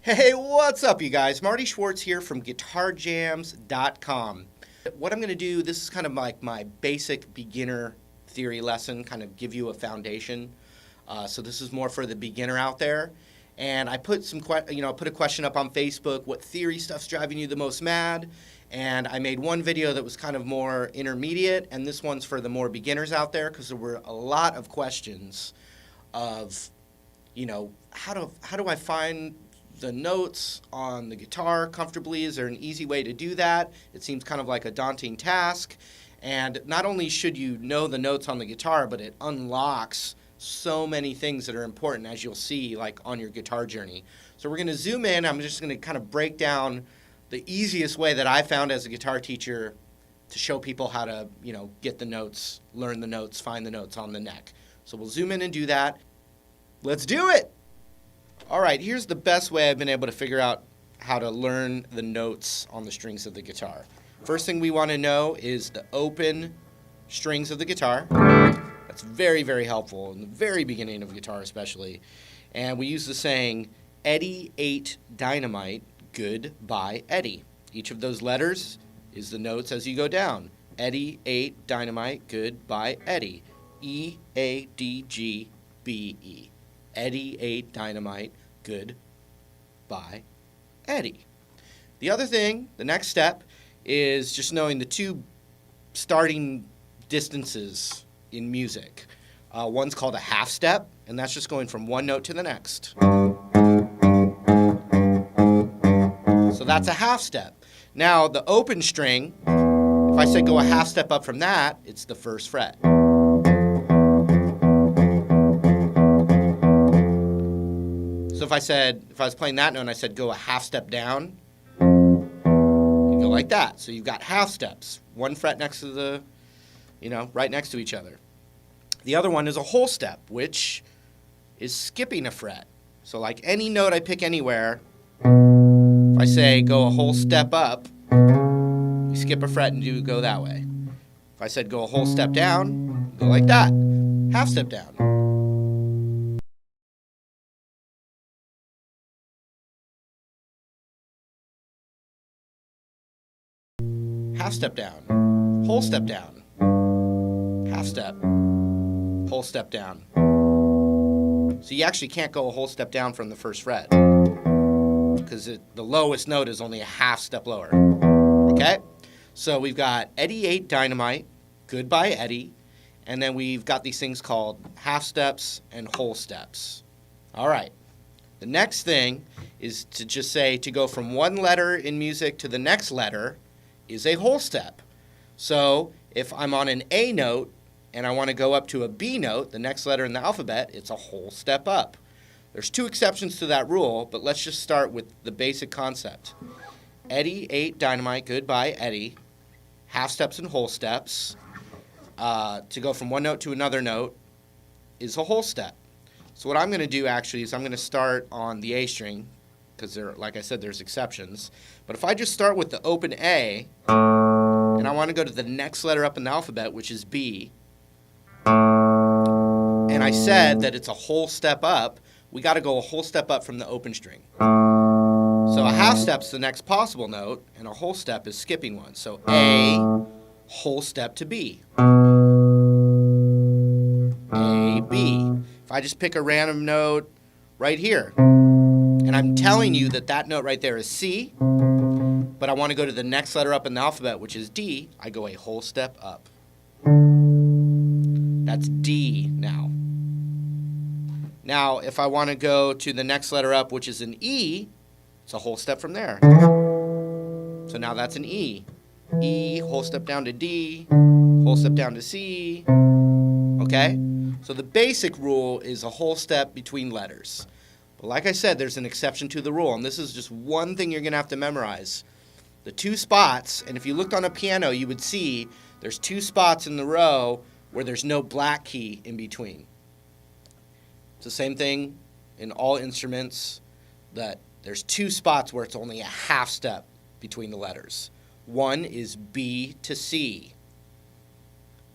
Hey, what's up, you guys? Marty Schwartz here from GuitarJams.com. What I'm going to do, this is kind of like my basic beginner theory lesson, kind of give you a foundation. So this is more for the beginner out there. And I put put a question up on Facebook, what theory stuff's driving you the most mad? And I made one video that was kind of more intermediate, and this one's for the more beginners out there, because there were a lot of questions of, how do I find the notes on the guitar comfortably? Is there an easy way to do that? It seems kind of like a daunting task. And not only should you know the notes on the guitar, but it unlocks so many things that are important, as you'll see, like on your guitar journey. So we're going to zoom in. I'm just going to kind of break down the easiest way that I found as a guitar teacher to show people how to, get the notes, learn the notes, find the notes on the neck. So we'll zoom in and do that. Let's do it! All right, here's the best way I've been able to figure out how to learn the notes on the strings of the guitar. First thing we want to know is the open strings of the guitar. That's very, very helpful in the very beginning of a guitar especially. And we use the saying, Eddie ate dynamite, goodbye Eddie. Each of those letters is the notes as you go down. Eddie ate dynamite, goodbye Eddie. E-A-D-G-B-E. Eddie ate dynamite, goodbye Eddie. The other thing, the next step, is just knowing the two starting distances in music. One's called a half step, and that's just going from one note to the next. So that's a half step. Now, the open string, if I say go a half step up from that, it's the first fret. So if I was playing that note and I said go a half step down, you go like that. So you've got half steps, one fret next to the, right next to each other. The other one is a whole step, which is skipping a fret. So like any note I pick anywhere, if I say go a whole step up, you skip a fret and go that way. If I said go a whole step down, go like that, half step down. Half step down, whole step down, half step, whole step down. So you actually can't go a whole step down from the first fret because the lowest note is only a half step lower. Okay? So we've got Eddie ate dynamite, goodbye Eddie, and then we've got these things called half steps and whole steps. All right. The next thing is to just say to go from one letter in music to the next letter is a whole step. So if I'm on an A note and I want to go up to a B note, the next letter in the alphabet, it's a whole step up. There's two exceptions to that rule, but let's just start with the basic concept. Eddie ate dynamite, goodbye Eddie, half steps and whole steps. To go from one note to another note is a whole step. So what I'm going to do actually is I'm going to start on the A string, because like I said, there's exceptions. But if I just start with the open A, and I want to go to the next letter up in the alphabet, which is B, and I said that it's a whole step up, we got to go a whole step up from the open string. So a half step's the next possible note, and a whole step is skipping one. So A, whole step to B. A, B. If I just pick a random note right here, and I'm telling you that note right there is C, but I want to go to the next letter up in the alphabet, which is D, I go a whole step up. That's D now. Now, if I want to go to the next letter up, which is an E, it's a whole step from there. So now that's an E. E, whole step down to D, whole step down to C. Okay? So the basic rule is a whole step between letters. But like I said, there's an exception to the rule, and this is just one thing you're going to have to memorize. The two spots, and if you looked on a piano, you would see there's two spots in the row where there's no black key in between. It's the same thing in all instruments, that there's two spots where it's only a half step between the letters. One is B to C.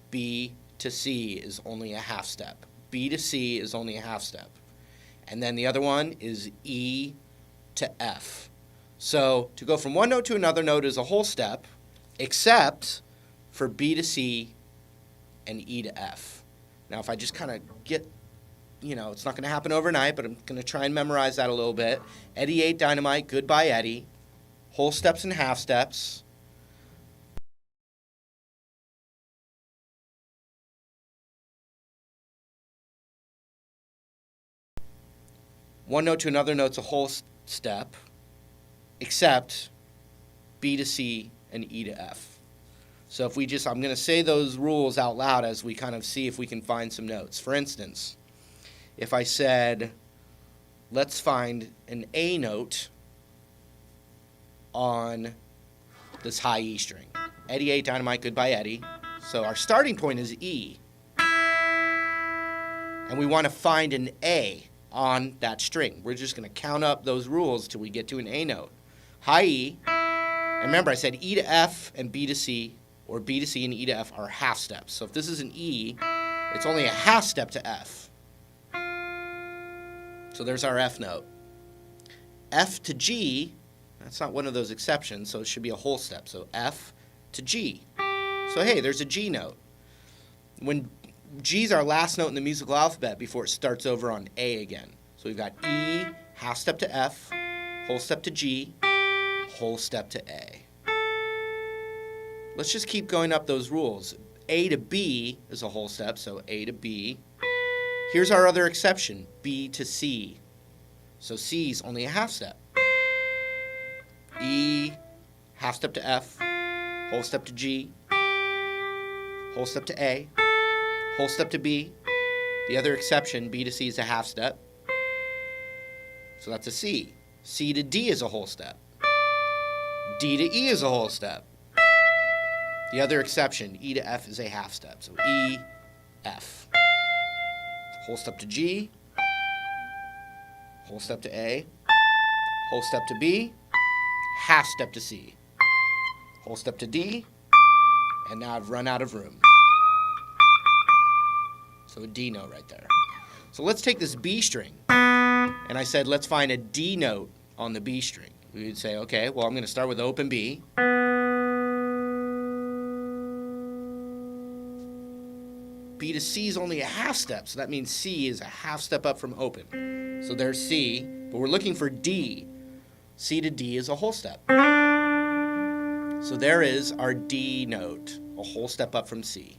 B to C is only a half step. B to C is only a half step. And then the other one is E to F. So to go from one note to another note is a whole step, except for B to C and E to F. Now if I just kind of get, it's not going to happen overnight, but I'm going to try and memorize that a little bit. Eddie ate dynamite, goodbye Eddie. Whole steps and half steps. One note to another note's a whole step, except B to C and E to F. So if I'm going to say those rules out loud as we kind of see if we can find some notes. For instance, if I said, let's find an A note on this high E string. Eddie ate dynamite, goodbye Eddie. So our starting point is E. And we want to find an A on that string. We're just going to count up those rules till we get to an A note. High E, and remember I said E to F and B to C, or B to C and E to F are half steps. So if this is an E, it's only a half step to F. So there's our F note. F to G, that's not one of those exceptions, so it should be a whole step. So F to G. So hey, there's a G note. When G's our last note in the musical alphabet before it starts over on A again. So we've got E, half step to F, whole step to G, whole step to A. Let's just keep going up those rules. A to B is a whole step, so A to B. Here's our other exception, B to C. So C's only a half step. E, half step to F, whole step to G, whole step to A, whole step to B. The other exception, B to C, is a half step. So that's a C. C to D is a whole step. D to E is a whole step. The other exception, E to F, is a half step. So E, F. Whole step to G, whole step to A, whole step to B, half step to C, whole step to D, and now I've run out of room. So a D note right there. So let's take this B string, and I said let's find a D note on the B string. We would say, okay, well I'm going to start with open B. B to C is only a half step, so that means C is a half step up from open. So there's C, but we're looking for D. C to D is a whole step. So there is our D note, a whole step up from C.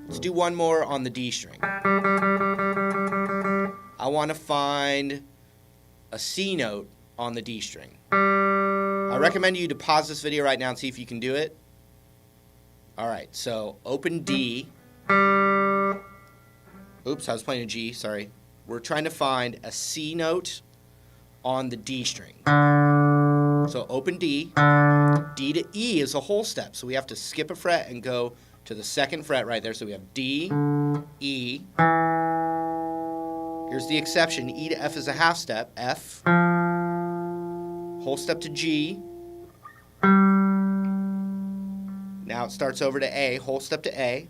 Let's do one more on the D string. I want to find a C note on the D string. I recommend you to pause this video right now and see if you can do it. All right, so open D. Oops, I was playing a G, sorry. We're trying to find a C note on the D string. So open D. D to E is a whole step, so we have to skip a fret and go to the second fret right there. So we have D, E. Here's the exception. E to F is a half step. F. Whole step to G. Now it starts over to A. Whole step to A.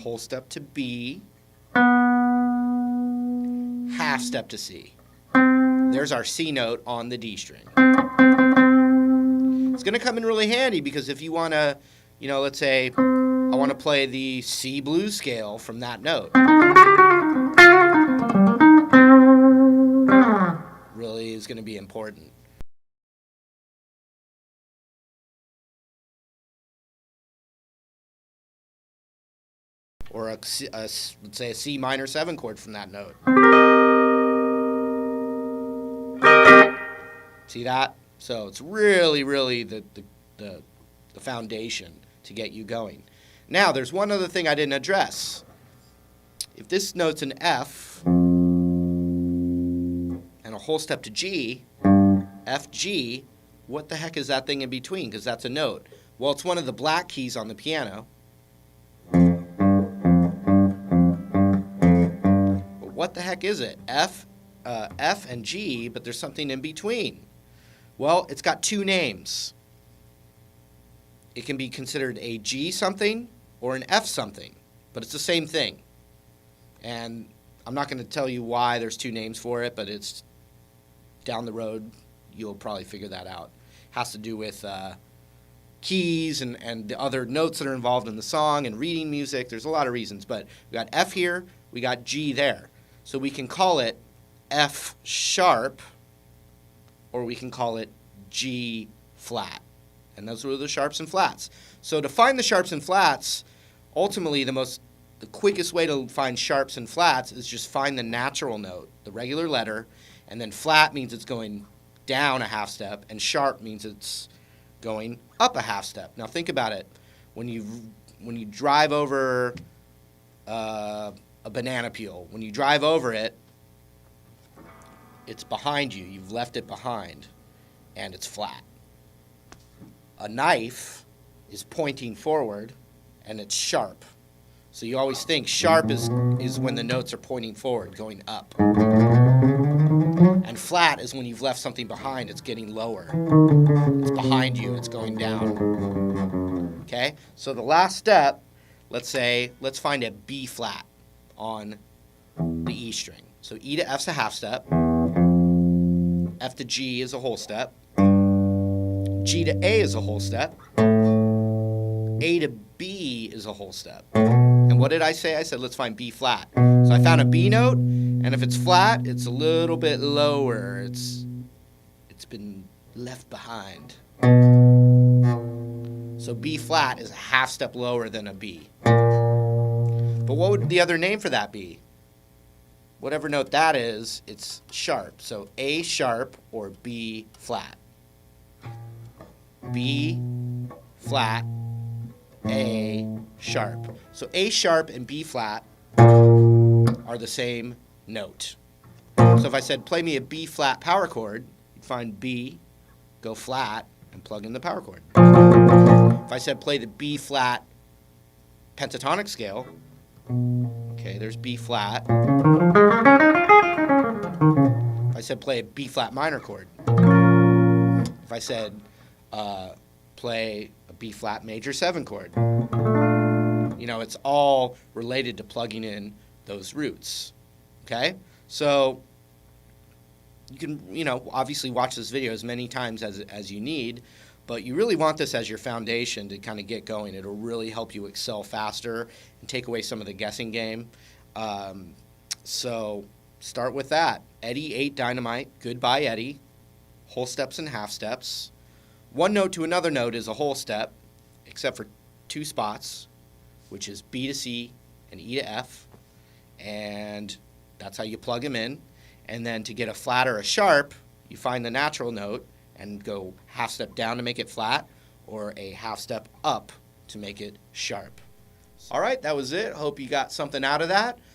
Whole step to B. Half step to C. There's our C note on the D string. It's going to come in really handy because if you want to, let's say I want to play the C blues scale from that note. Really is going to be important. Or let's say a C minor 7 chord from that note. See that? So it's really, really the foundation to get you going. Now, there's one other thing I didn't address. If this note's an F and a whole step to G, F, G, what the heck is that thing in between? Because that's a note. Well, it's one of the black keys on the piano. What the heck is it? F and G, but there's something in between. Well, it's got two names. It can be considered a G something or an F something, but it's the same thing. And I'm not going to tell you why there's two names for it, but it's down the road. You'll probably figure that out. Has to do with keys and the other notes that are involved in the song and reading music. There's a lot of reasons, but we got F here, we got G there. So we can call it F sharp, or we can call it G flat. And those are the sharps and flats. So to find the sharps and flats, ultimately the quickest way to find sharps and flats is just find the natural note, the regular letter, and then flat means it's going down a half step, and sharp means it's going up a half step. Now think about it. When you drive over a banana peel, when you drive over it, it's behind you. You've left it behind, and it's flat. A knife is pointing forward, and it's sharp. So you always think sharp is when the notes are pointing forward, going up. And flat is when you've left something behind, it's getting lower. It's behind you, it's going down. Okay? So the last step, let's find a B flat on the E string. So E to F's a half step. F to G is a whole step. G to A is a whole step. A to B is a whole step. And what did I say? I said, let's find B flat. So I found a B note, and if it's flat, it's a little bit lower. It's been left behind. So B flat is a half step lower than a B. But what would the other name for that be? Whatever note that is, it's sharp. So A sharp or B flat. B flat, A sharp. So A sharp and B flat are the same note. So if I said play me a B flat power chord, you'd find B, go flat, and plug in the power chord. If I said play the B flat pentatonic scale, okay, there's B flat. If I said play a B flat minor chord, if I said play a B flat major 7 chord, it's all related to plugging in those roots. Okay? So you can, obviously watch this video as many times as you need, but you really want this as your foundation to kind of get going. It'll really help you excel faster and take away some of the guessing game. So start with that. Eddie 8 Dynamite, Goodbye Eddie, whole steps and half steps. One note to another note is a whole step, except for 2 spots, which is B to C and E to F, and that's how you plug them in. And then to get a flat or a sharp, you find the natural note and go half step down to make it flat, or a half step up to make it sharp. All right, that was it. Hope you got something out of that.